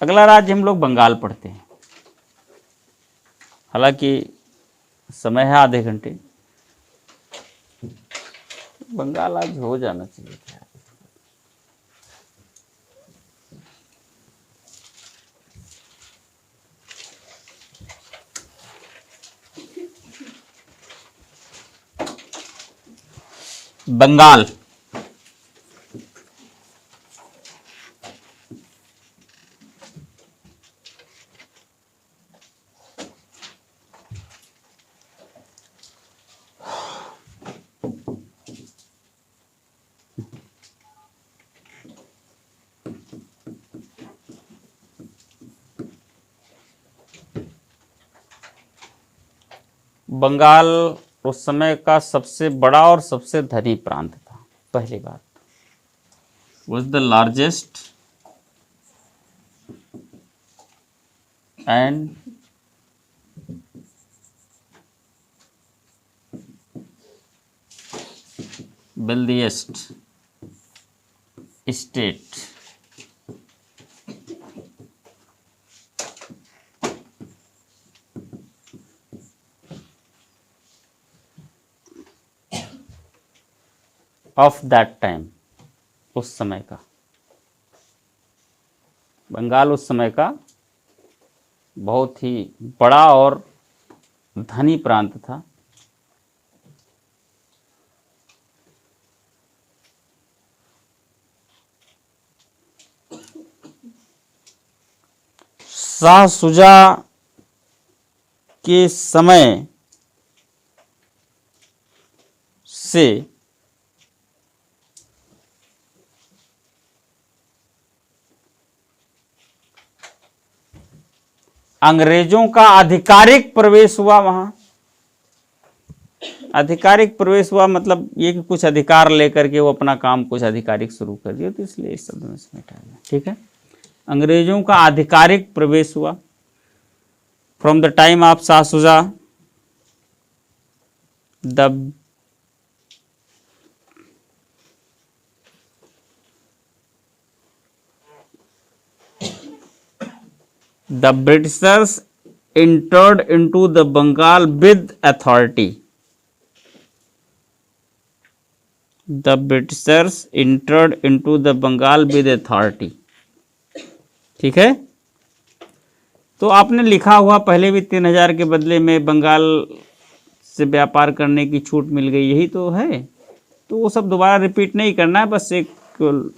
अगला राज्य हम लोग बंगाल पढ़ते हैं। हालांकि समय है आधे घंटे, बंगाल आज हो जाना चाहिए था। बंगाल बंगाल उस समय का सबसे बड़ा और सबसे धनी प्रांत था। पहली बात, was the largest and wealthiest state of that time. उस समय का बंगाल उस समय का बहुत ही बड़ा और धनी प्रांत था। शाह शुजा के समय से अंग्रेजों का आधिकारिक प्रवेश हुआ वहां। आधिकारिक प्रवेश हुआ मतलब ये कि कुछ अधिकार लेकर के वो अपना काम कुछ आधिकारिक शुरू कर दिया, तो इसलिए इस शब्द में समेटा गया। ठीक है, अंग्रेजों का आधिकारिक प्रवेश हुआ from the time of Shah Shuja. The Britishers entered into the Bengal with authority. The Britishers entered into the Bengal with authority. ठीक है, तो आपने लिखा हुआ पहले भी 3000 के बदले में बंगाल से व्यापार करने की छूट मिल गई, यही तो है। तो वो सब दोबारा रिपीट नहीं करना है, बस एक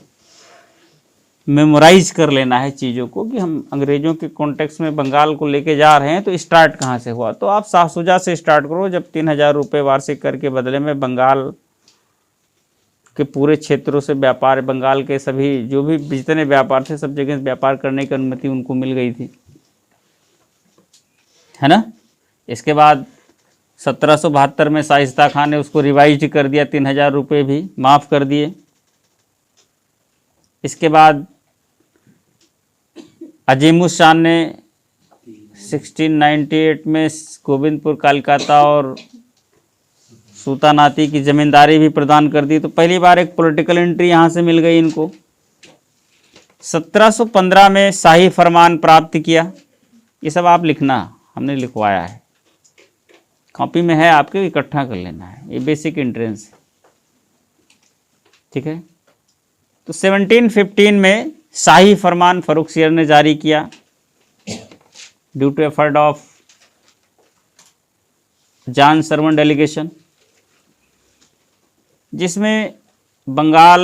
मेमोराइज कर लेना है चीज़ों को कि हम अंग्रेजों के कॉन्टेक्स्ट में बंगाल को लेके जा रहे हैं, तो स्टार्ट कहाँ से हुआ। तो आप शाह शुजा से स्टार्ट करो, जब 3000 रुपये वार्षिक कर के बदले में बंगाल के पूरे क्षेत्रों से व्यापार, बंगाल के सभी जो भी जितने व्यापार थे सब जगह व्यापार करने की अनुमति उनको मिल गई थी, है ना। इसके बाद 1772 में शाइस्ता खान ने उसको रिवाइज कर दिया, 3000 रुपये भी माफ़ कर दिए। इसके बाद अजीमुस शान ने 1698 में गोविंदपुर, कलकत्ता और सूतानाती की जमींदारी भी प्रदान कर दी। तो पहली बार एक पॉलिटिकल एंट्री यहाँ से मिल गई इनको। 1715 में शाही फरमान प्राप्त किया। ये सब आप लिखना, हमने लिखवाया है, कॉपी में है आपके, इकट्ठा कर लेना है, ये बेसिक एंट्रेंस है। ठीक है, तो 1715 में शाही फरमान फर्रुखसियर ने जारी किया, due to effort of John Surman delegation, जिसमें बंगाल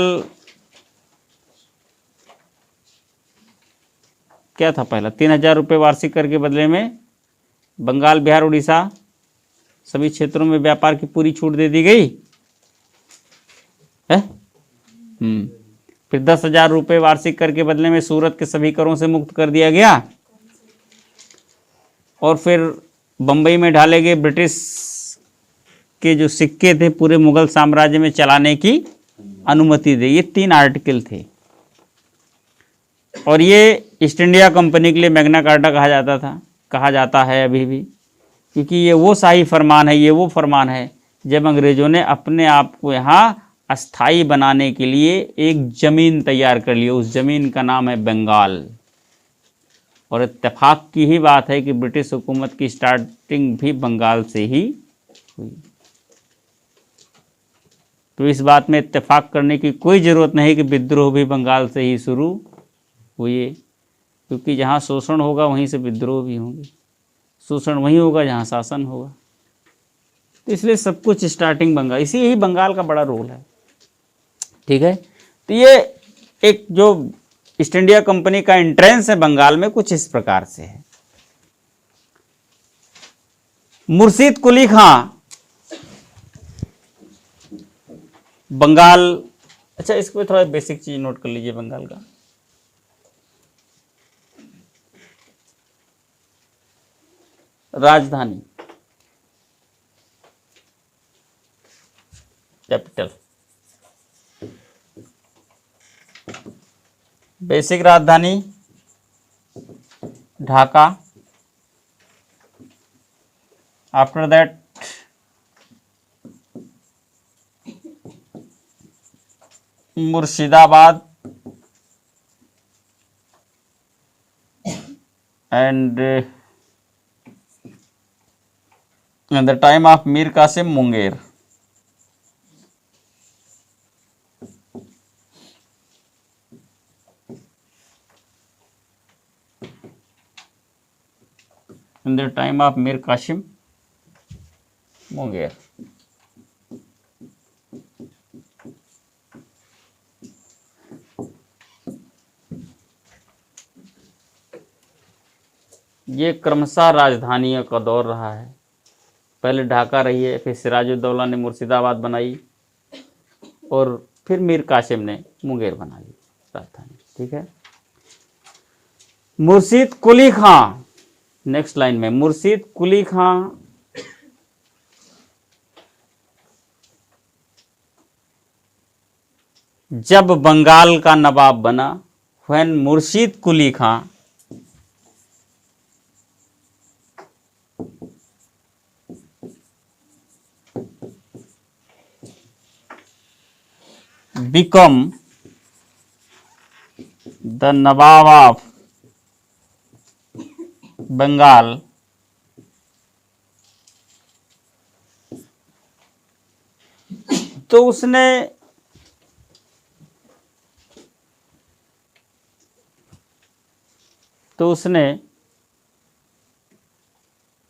क्या था, पहला 3000 रुपये वार्षिक कर के बदले में बंगाल, बिहार, उड़ीसा सभी क्षेत्रों में व्यापार की पूरी छूट दे दी गई है। फिर 10,000 रुपये वार्षिक कर के बदले में सूरत के सभी करों से मुक्त कर दिया गया। और फिर बंबई में ढाले गए ब्रिटिश के जो सिक्के थे पूरे मुगल साम्राज्य में चलाने की अनुमति दी। ये 3 आर्टिकल थे और ये ईस्ट इंडिया कंपनी के लिए मैग्ना कार्टा कहा जाता था, कहा जाता है अभी भी, क्योंकि ये वो शाही फरमान है, ये वो फरमान है जब अंग्रेजों ने अपने आप को यहाँ अस्थाई बनाने के लिए एक ज़मीन तैयार कर ली। उस ज़मीन का नाम है बंगाल। और इत्तेफाक की ही बात है कि ब्रिटिश हुकूमत की स्टार्टिंग भी बंगाल से ही हुई। तो इस बात में इत्तेफाक करने की कोई ज़रूरत नहीं कि विद्रोह भी बंगाल से ही शुरू हुए, क्योंकि जहाँ शोषण होगा वहीं से विद्रोह भी होंगे, शोषण वहीं होगा जहाँ शासन होगा। तो इसलिए सब कुछ स्टार्टिंग बंगाल, इसी ही बंगाल का बड़ा रोल है। ठीक है, तो ये एक जो ईस्ट इंडिया कंपनी का एंट्रेंस है बंगाल में कुछ इस प्रकार से है। मुर्शीद कुली खां बंगाल, अच्छा इसको थोड़ा बेसिक चीज नोट कर लीजिए बंगाल का। राजधानी, कैपिटल, बेसिक राजधानी Dhaka, after that Murshidabad and in the time of Mir Qasim Munger. In the time of Mir Qasim Munger. ये क्रमशः राजधानियों का दौर रहा है। पहले ढाका रही है, फिर सिराजुद्दौला ने मुर्शिदाबाद बनाई और फिर मीर कासिम ने मुंगेर बना ली राजधानी। ठीक है, मुर्शीद कुली खां, नेक्स्ट लाइन में मुर्शीद कुली खां जब बंगाल का नवाब बना, when Murshid Quli Khan become the Nawab of Bengal, तो उसने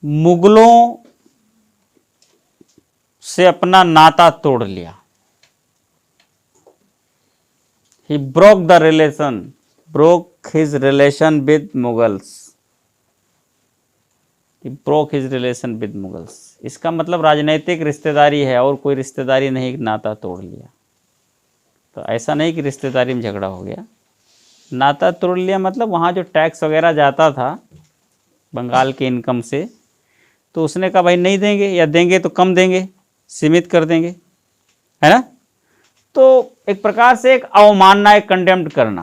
मुगलों से अपना नाता तोड़ लिया। He broke his relation with Mughals. He broke his relation with Mughals. इसका मतलब राजनीतिक रिश्तेदारी है और कोई रिश्तेदारी नहीं, नाता तोड़ लिया। तो ऐसा नहीं कि रिश्तेदारी में झगड़ा हो गया, नाता तोड़ लिया मतलब वहाँ जो टैक्स वगैरह जाता था बंगाल के इनकम से, तो उसने कहा भाई नहीं देंगे, या देंगे तो कम देंगे, सीमित कर देंगे, है ना। तो एक प्रकार से एक अवमानना, एक कंटेम्प्ट करना।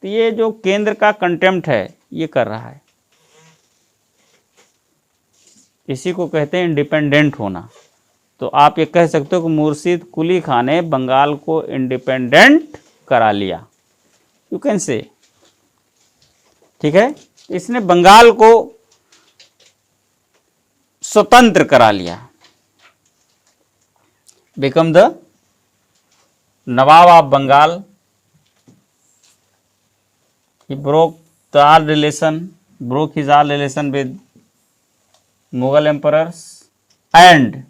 तो ये जो केंद्र का कंटेम्प्ट है ये कर रहा है, इसी को कहते हैं इंडिपेंडेंट होना। तो आप ये कह सकते हो कि मुर्शीद कुली खां ने बंगाल को इंडिपेंडेंट करा लिया, यू कैन से। ठीक है, इसने बंगाल को स्वतंत्र करा लिया, become the Nawab of Bengal. He broke his all relation with Mughal emperors and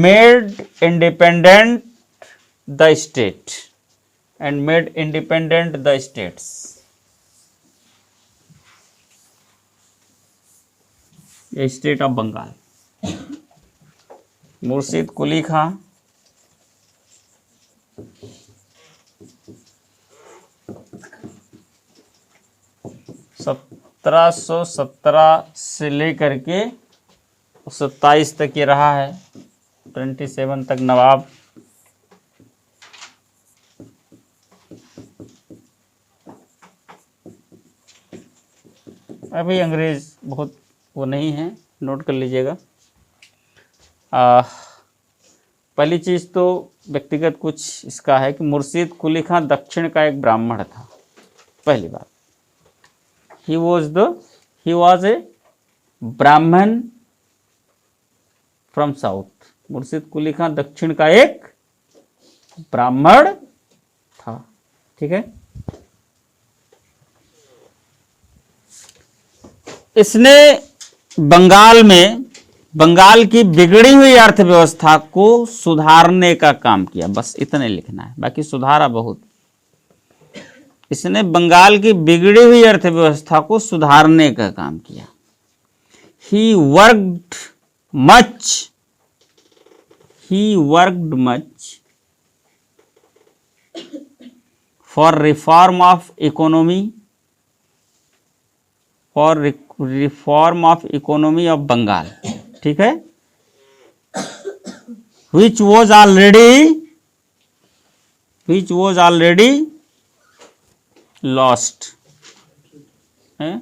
made independent the state and made independent the states. ये स्टेट ऑफ बंगाल। मुर्शीद कुली खां सत्रह से लेकर के 27 तक ये रहा है, 27 तक नवाब। अभी अंग्रेज बहुत वो नहीं है, नोट कर लीजिएगा। पहली चीज़ तो व्यक्तिगत कुछ इसका है कि मुर्शीद कुली खां दक्षिण का एक ब्राह्मण था, पहली बात। ही वॉज ए ब्राह्मण फ्रॉम साउथ। मुर्शिद कुली खां दक्षिण का एक ब्राह्मण था। ठीक है, इसने बंगाल की बिगड़ी हुई अर्थव्यवस्था को सुधारने का काम किया। बस इतने लिखना है, बाकी सुधारा बहुत। इसने बंगाल की बिगड़ी हुई अर्थव्यवस्था को सुधारने का काम किया। He worked much for reform of economy of Bengal. ठीक है, which was already lost। है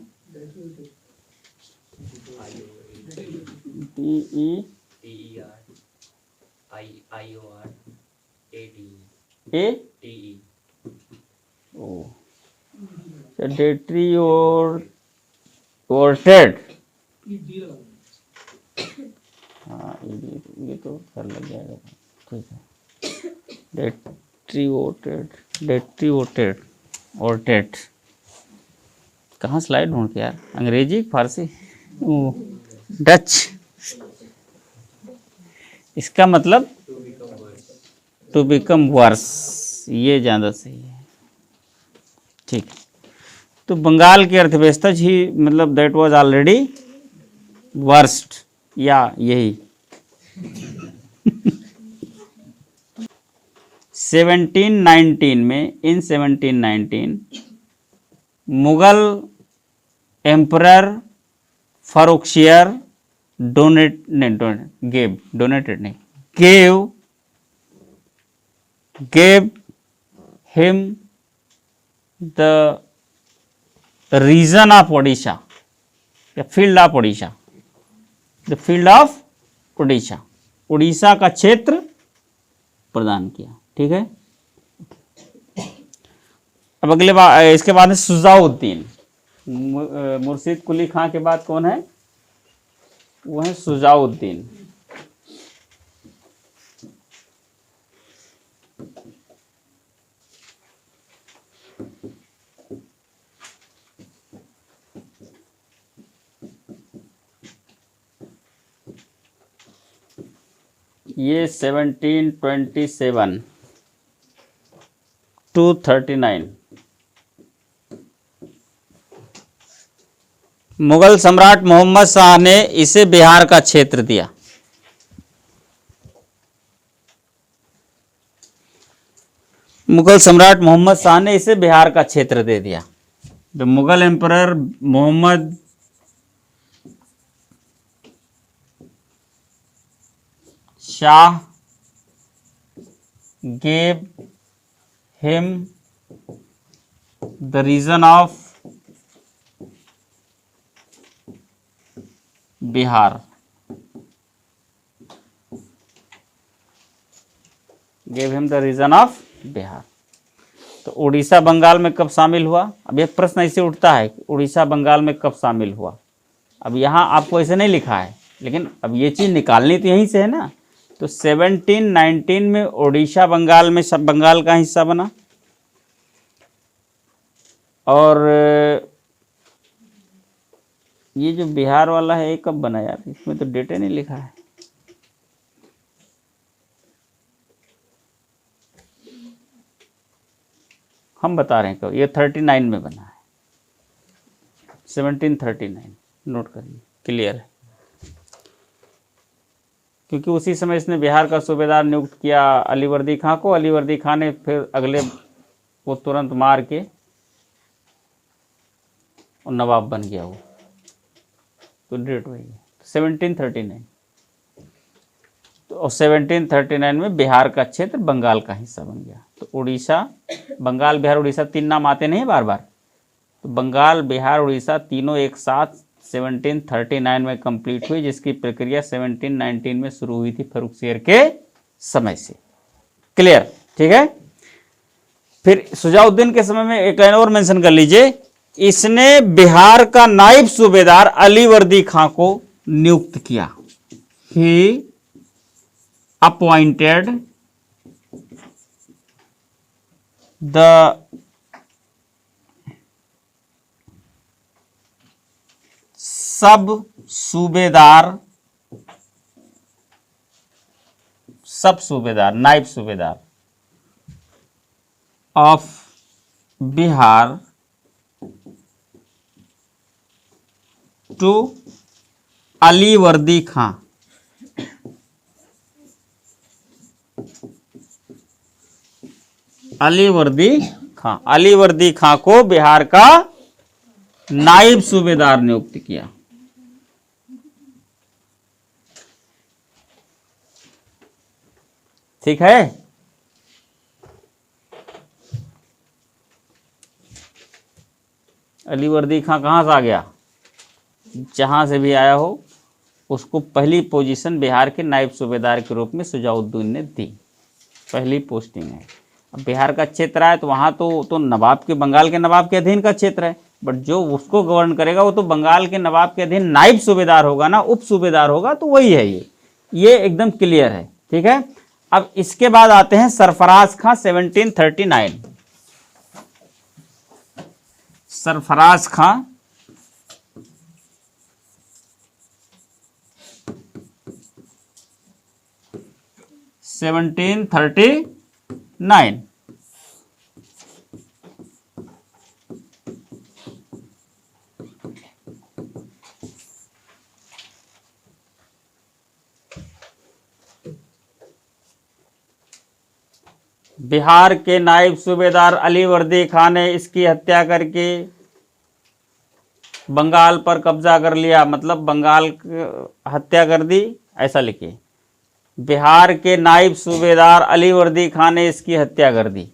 deteriorated। हाँ, ये तो कर लग जाएगा। ठीक है, deteriorated। कहाँ स्लाइड ढूंढ के यार, अंग्रेजी फारसी डच। इसका मतलब टू बिकम वर्स, ये ज़्यादा सही है। ठीक, तो बंगाल की अर्थव्यवस्था ही मतलब दैट वाज ऑलरेडी वर्स्ट, या यही 1719 में, in 1719 Mughal emperor Farrukhsiyar gave him the region of Odisha, the field of Odisha, Orissa का क्षेत्र प्रदान किया। ठीक है, अब अगले इसके बाद है सुजाउद्दीन। मुर्शिद कुली खां के बाद कौन है? वो है सुजाउद्दीन। ये 1727 to 39 मुगल सम्राट मोहम्मद शाह ने इसे बिहार का क्षेत्र दिया। मुगल सम्राट मोहम्मद शाह ने इसे बिहार का क्षेत्र दे दिया। The Mughal emperor Mohammed Shah gave him the region of Bihar. gave him the region of Bihar. तो उड़ीसा बंगाल में कब शामिल हुआ? अब एक प्रश्न ऐसे उठता है कि उड़ीसा बंगाल में कब शामिल हुआ। अब यहाँ आपको ऐसे नहीं लिखा है, लेकिन अब ये चीज़ निकालनी तो यहीं से है ना। तो 1719 में उड़ीसा बंगाल में सब बंगाल का हिस्सा बना, और ये जो बिहार वाला है ये कब बना यार? इसमें तो डेट नहीं लिखा है। हम बता रहे हैं कब। ये 39 में बना है, 1739। नोट करिए, क्लियर है। क्योंकि उसी समय इसने बिहार का सूबेदार नियुक्त किया अलीवर्दी खां को। अलीवर्दी खां ने फिर अगले वो तुरंत मार के और नवाब बन गया वो। तो डेट वही है 1739। तो 1739 में बिहार का क्षेत्र बंगाल का हिस्सा बन गया। तो उड़ीसा, बंगाल, बिहार, उड़ीसा तीन नाम आते नहीं बार बार। तो बंगाल, बिहार, उड़ीसा तीनों एक साथ 1739 में कंप्लीट हुई, जिसकी प्रक्रिया 1719 में शुरू हुई थी फर्रुखशियर के समय से। क्लियर? ठीक है। फिर सुजाउद्दीन के समय में एक लाइन और मेंशन कर लीजिए इसने बिहार का नायब सूबेदार अलीवर्दी खां को नियुक्त किया। ही अपॉइंटेड द सब सूबेदार नायब सूबेदार ऑफ बिहार टू अलीवर्दी खां। अलीवर्दी खां को बिहार का नायब सूबेदार नियुक्त किया। ठीक है। अलीवर्दी खां कहां से आ गया? जहां से भी आया हो उसको पहली पोजीशन बिहार के नायब सूबेदार के रूप में सुजाउद्दीन ने दी। पहली पोस्टिंग है। अब बिहार का क्षेत्र है तो वहां तो नवाब के, बंगाल के नवाब के अधीन का क्षेत्र है, बट जो उसको गवर्न करेगा वो तो बंगाल के नवाब के अधीन नायब सूबेदार होगा ना, उप सूबेदार होगा, तो वही है ये एकदम क्लियर है। ठीक है। अब इसके बाद आते हैं सरफराज खां 1739। सरफराज खां 1739। बिहार के नायब सूबेदार अलीवर्दी खां ने इसकी हत्या करके बंगाल पर कब्जा कर लिया, मतलब बंगाल हत्या कर दी, ऐसा लिखिए। बिहार के नायब सूबेदार अलीवर्दी खां ने इसकी हत्या कर दी।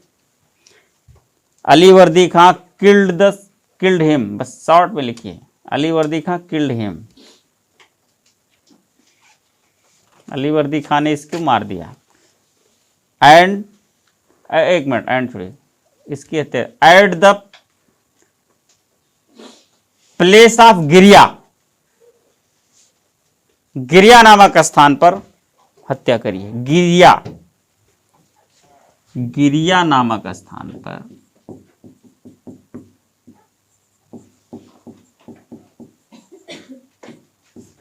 अलीवर्दी खां किल्ड हिम, बस शॉर्ट में लिखिए, अलीवर्दी खां किल्ड हिम। अलीवर्दी खां ने इसको मार दिया। एंड एक मिनट, एंड छोड़िए, इसकी हत्या एट द प्लेस ऑफ गिरिया नामक स्थान पर हत्या करी है। गिरिया नामक स्थान पर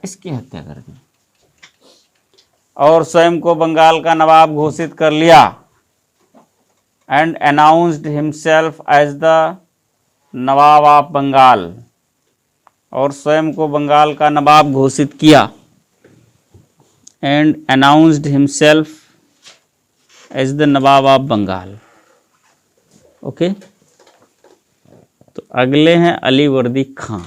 इसकी हत्या कर दी और स्वयं को बंगाल का नवाब घोषित कर लिया। And announced himself as the Nawab of Bengal, और स्वयं को बंगाल का नवाब घोषित किया। And announced himself as the Nawab of Bengal. Okay, तो अगले हैं अलीवर्दी खां।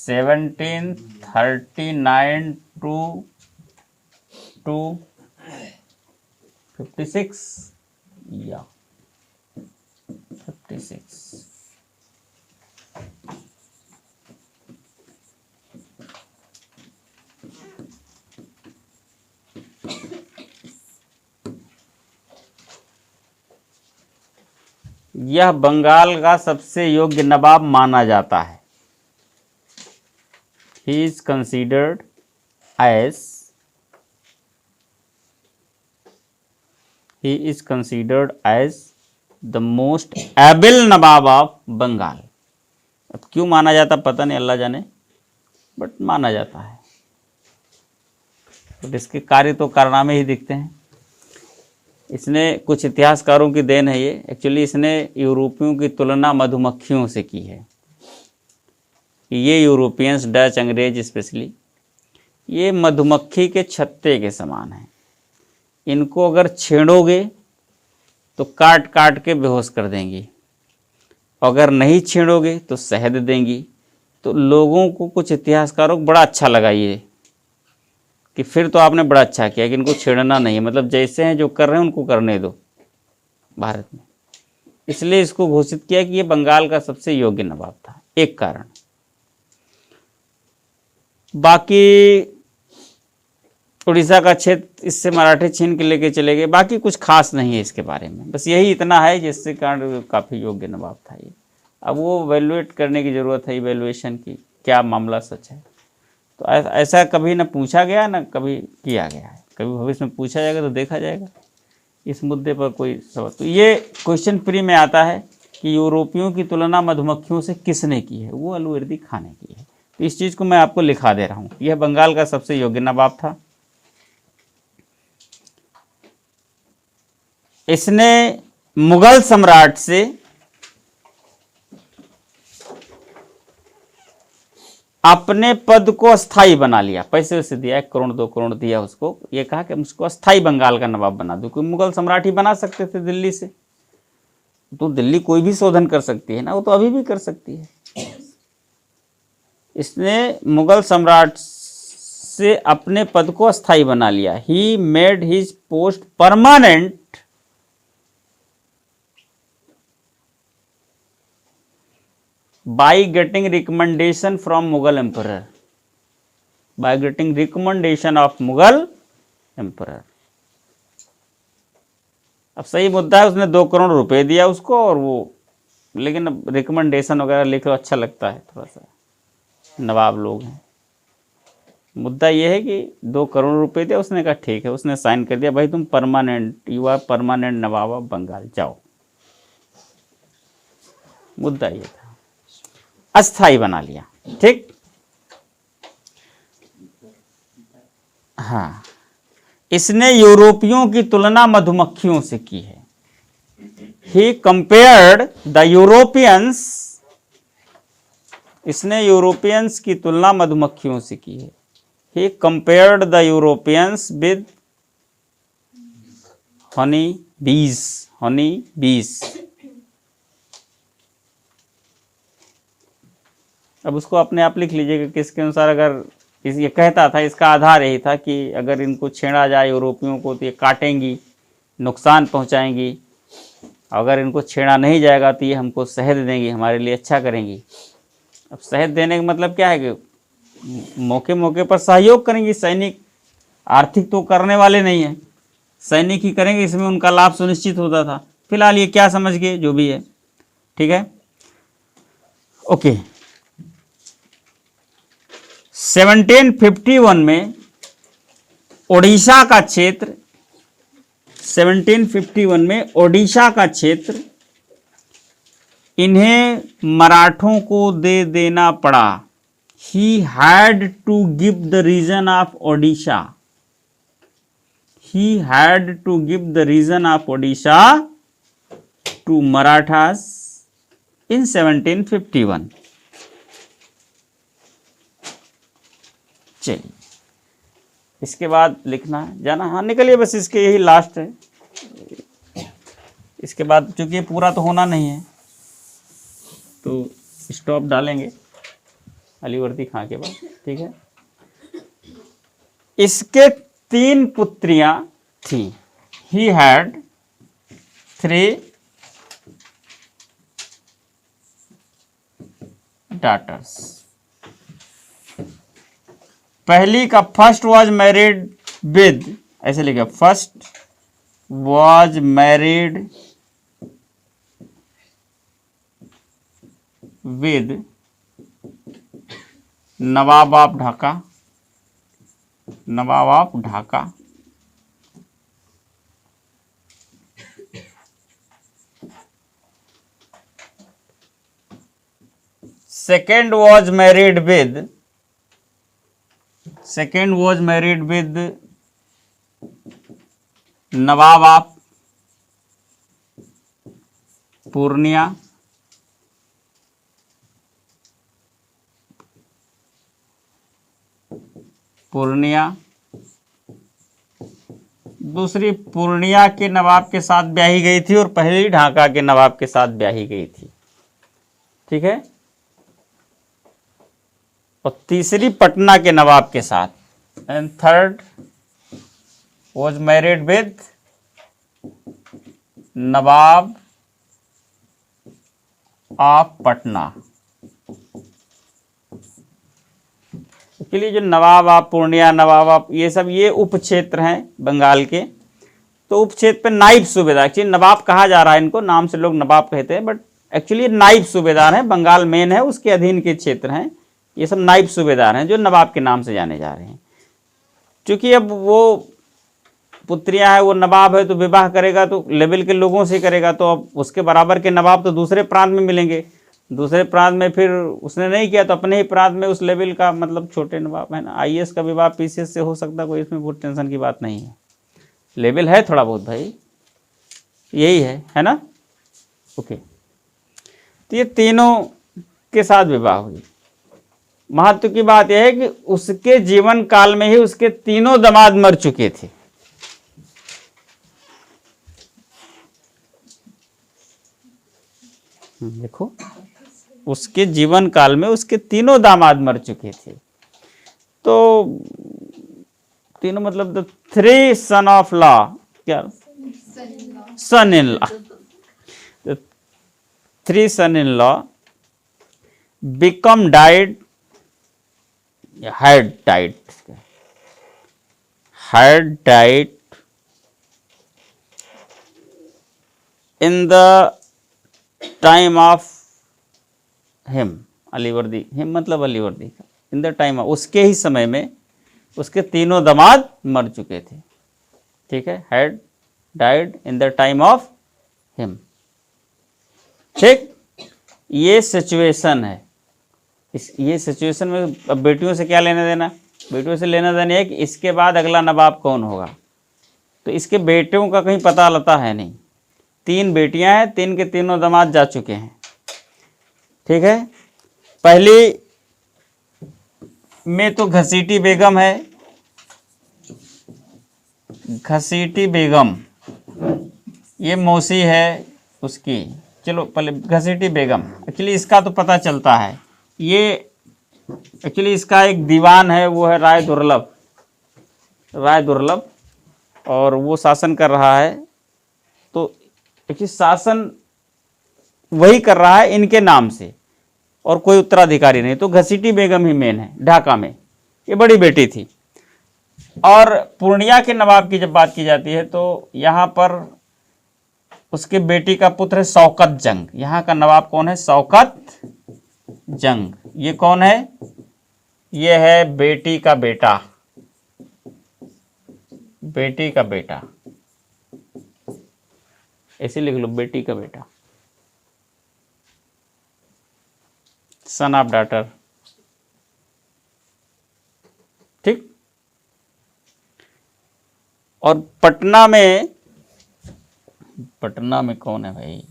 सेवनटीन 39 टू 56 या 56। यह बंगाल का सबसे योग्य नवाब माना जाता है। He is considered as the most able Nawab of Bengal. अब क्यों माना जाता पता नहीं, अल्लाह जाने, बट माना जाता है। तो इसके कार्य तो कारनामे ही दिखते हैं। इसने, कुछ इतिहासकारों की देन है ये, एक्चुअली इसने यूरोपियों की तुलना मधुमक्खियों से की है। ये यूरोपियंस, डच, अंग्रेज स्पेशली, ये मधुमक्खी के छत्ते के समान हैं। इनको अगर छेड़ोगे तो काट काट के बेहोश कर देंगी, अगर नहीं छेड़ोगे तो शहद देंगी। तो लोगों को, कुछ इतिहासकारों को बड़ा अच्छा लगा ये, कि फिर तो आपने बड़ा अच्छा किया कि इनको छेड़ना नहीं है, मतलब जैसे हैं जो कर रहे हैं उनको करने दो भारत में। इसलिए इसको घोषित किया कि ये बंगाल का सबसे योग्य नवाब था, एक कारण। बाकी उड़ीसा का क्षेत्र इससे मराठे छीन के लेके चले गए, बाकी कुछ खास नहीं है इसके बारे में, बस यही इतना है जिससे कारण काफ़ी योग्य नवाब था ये। अब वो वैल्यूएट करने की ज़रूरत है, इवैल्यूएशन की, क्या मामला सच है। तो ऐसा कभी ना पूछा गया ना कभी किया गया है, कभी भविष्य में पूछा जाएगा तो देखा जाएगा इस मुद्दे पर कोई सवाल। तो ये क्वेश्चन प्री में आता है कि यूरोपियों की तुलना मधुमक्खियों से किसने की है, वो अलूवर्दी खान ने की है। तो इस चीज़ को मैं आपको लिखा दे रहा हूँ, यह बंगाल का सबसे योग्य नवाब था। इसने मुगल सम्राट से अपने पद को स्थायी बना लिया, पैसे वैसे दिया, 1 करोड़ 2 करोड़ दिया उसको, ये कहा कि मुझको स्थायी बंगाल का नवाब बना दो। कोई मुगल सम्राट ही बना सकते थे दिल्ली से, तो दिल्ली कोई भी शोधन कर सकती है ना, वो तो अभी भी कर सकती है। इसने मुगल सम्राट से अपने पद को स्थायी बना लिया। He made his post permanent by getting recommendation from Mughal emperor, by getting recommendation of Mughal emperor। अब सही मुद्दा है, उसने 2 करोड़ रुपए दिया उसको, और वो लेकिन अब रिकमेंडेशन वगैरह लिख लो, अच्छा लगता है, थोड़ा सा नवाब लोग हैं। मुद्दा ये है कि 2 करोड़ रुपए दिया, उसने कहा ठीक है, उसने साइन कर दिया, भाई तुम permanent, you are permanent Nawab of Bengal, जाओ। मुद्दा ये था, अस्थाई बना लिया, ठीक। हाँ, इसने यूरोपियों की तुलना मधुमक्खियों से की है। ही कंपेयर्ड द यूरोपियंस, इसने यूरोपियंस की तुलना मधुमक्खियों से की है। He compared the Europeans with honey bees, honey बीज। अब उसको अपने आप लिख लीजिएगा कि इसके अनुसार, अगर ये कहता था, इसका आधार यही था कि अगर इनको छेड़ा जाए यूरोपियों को तो ये काटेंगी, नुकसान पहुंचाएंगी, अगर इनको छेड़ा नहीं जाएगा तो ये हमको शहद देंगी, हमारे लिए अच्छा करेंगी। अब शहद देने का मतलब क्या है कि मौके मौके पर सहयोग करेंगी। सैनिक आर्थिक तो करने वाले नहीं है, सैनिक ही करेंगे, इसमें उनका लाभ सुनिश्चित होता था। फिलहाल ये क्या समझ गए, जो भी है, ठीक है, ओके। 1751 में ओडिशा का क्षेत्र, 1751 में ओडिशा का क्षेत्र इन्हें मराठों को दे देना पड़ा। He had to give the region of Odisha, he had to give the region of Odisha to Marathas in 1751। चलिए, इसके बाद लिखना है, जाना, हाँ निकलिए, बस इसके यही लास्ट है। इसके बाद चूंकि ये पूरा तो होना नहीं है तो स्टॉप डालेंगे अलीवर्दी खां के बाद, ठीक है। इसके 3 पुत्रियां थी। He had 3 daughters। पहली का फर्स्ट वॉज मैरिड विद, ऐसे लिखा, first was married with Nawab of Dhaka, Nawab of Dhaka. Second was married with, second was married with Nawab of Purnia. Purnia दूसरी पूर्णिया के नवाब के साथ ब्याही गई थी और पहली ढाका के नवाब के साथ ब्याही गई थी, ठीक है। और तीसरी पटना के नवाब के साथ, and third was married with Nawab of Patna. के लिए जो नवाब ऑफ पूर्णिया, नवाब ऑफ, ये सब ये उप क्षेत्र हैं बंगाल के। तो उप क्षेत्र पे नाइब सूबेदार, एक्चुअली नवाब कहा जा रहा है इनको, नाम से लोग नवाब कहते हैं, बट एक्चुअली नाइब सूबेदार हैं। बंगाल मेन है, उसके अधीन के क्षेत्र हैं, ये सब नाइब सूबेदार हैं जो नवाब के नाम से जाने जा रहे हैं। क्योंकि अब वो पुत्रियां है, वो नवाब है, तो विवाह करेगा तो लेवल के लोगों से करेगा, तो अब उसके बराबर के नवाब तो दूसरे प्रांत में मिलेंगे। दूसरे प्रांत में फिर उसने नहीं किया तो अपने ही प्रांत में उस लेवल का, मतलब छोटे नवाब है ना। आईएएस का विवाह पीसीएस से हो सकता, कोई इसमें बहुत टेंशन की बात नहीं है। लेवल है थोड़ा बहुत भाई, यही है ना। ओके, तो ये तीनों के साथ विवाह हुई। महत्व की बात यह है कि उसके जीवन काल में ही उसके तीनों दामाद मर चुके थे। देखो, उसके जीवन काल में उसके तीनों दामाद मर चुके थे। तो तीनों मतलब the three son of law, क्या son in law, three son in law become died, had died in the time of him, Alivardi, him मतलब अलीवर्दी का, इन द टाइम ऑफ, उसके ही समय में उसके तीनों दामाद मर चुके थे। ठीक है, had died in the time of him। ठीक, ये सिचुएशन है। ये सिचुएशन में अब बेटियों से क्या लेना देना, बेटियों से लेना देना है कि इसके बाद अगला नवाब कौन होगा। तो इसके बेटियों का कहीं पता लता है नहीं। तीन बेटियां हैं, तीन के तीनों दामाद जा चुके हैं। ठीक है, पहली में तो घसीटी बेगम है, घसीटी बेगम, ये मौसी है उसकी। चलो पहले घसीटी बेगम, एक्चुअली इसका तो पता चलता है। ये एक्चुअली इसका एक दीवान है, वो है राय दुर्लभ, राय दुर्लभ, और वो शासन कर रहा है। तो एक्चुअली शासन वही कर रहा है इनके नाम से, और कोई उत्तराधिकारी नहीं। तो घसीटी बेगम ही मेन है ढाका में, ये बड़ी बेटी थी। और पूर्णिया के नवाब की जब बात की जाती है तो यहाँ पर उसके बेटी का पुत्र है शौकत जंग। यहाँ का नवाब कौन है? शौकत जंग। ये कौन है? ये है बेटी का बेटा, बेटी का बेटा, ऐसे लिख लो, बेटी का बेटा, सन ऑफ डॉटर। ठीक। और पटना में कौन है भाई?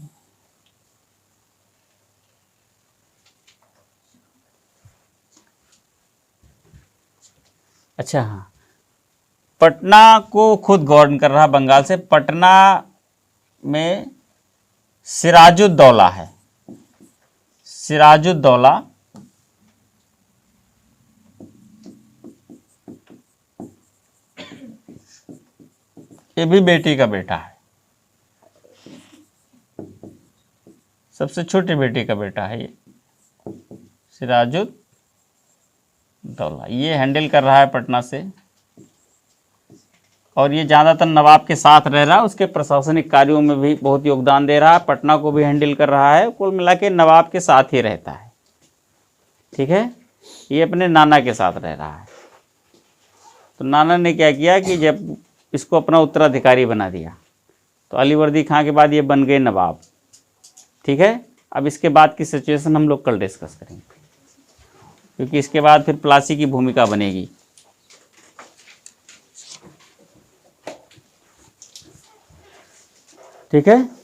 अच्छा हाँ, पटना को खुद गवर्न कर रहा बंगाल से। पटना में सिराजुद्दौला है, सिराजुद्दौला। ये भी बेटी का बेटा है, सबसे छोटी बेटी का बेटा है ये सिराजुद्दौला। ये हैंडल कर रहा है पटना से, और ये ज़्यादातर नवाब के साथ रह रहा है, उसके प्रशासनिक कार्यों में भी बहुत योगदान दे रहा है, पटना को भी हैंडल कर रहा है। कुल मिला के नवाब के साथ ही रहता है। ठीक है, ये अपने नाना के साथ रह रहा है। तो नाना ने क्या किया कि जब इसको अपना उत्तराधिकारी बना दिया, तो अलीवर्दी खां के बाद ये बन गए नवाब। ठीक है, अब इसके बाद की सिचुएशन हम लोग कल डिस्कस करेंगे, क्योंकि इसके बाद फिर प्लासी की भूमिका बनेगी। ठीक है।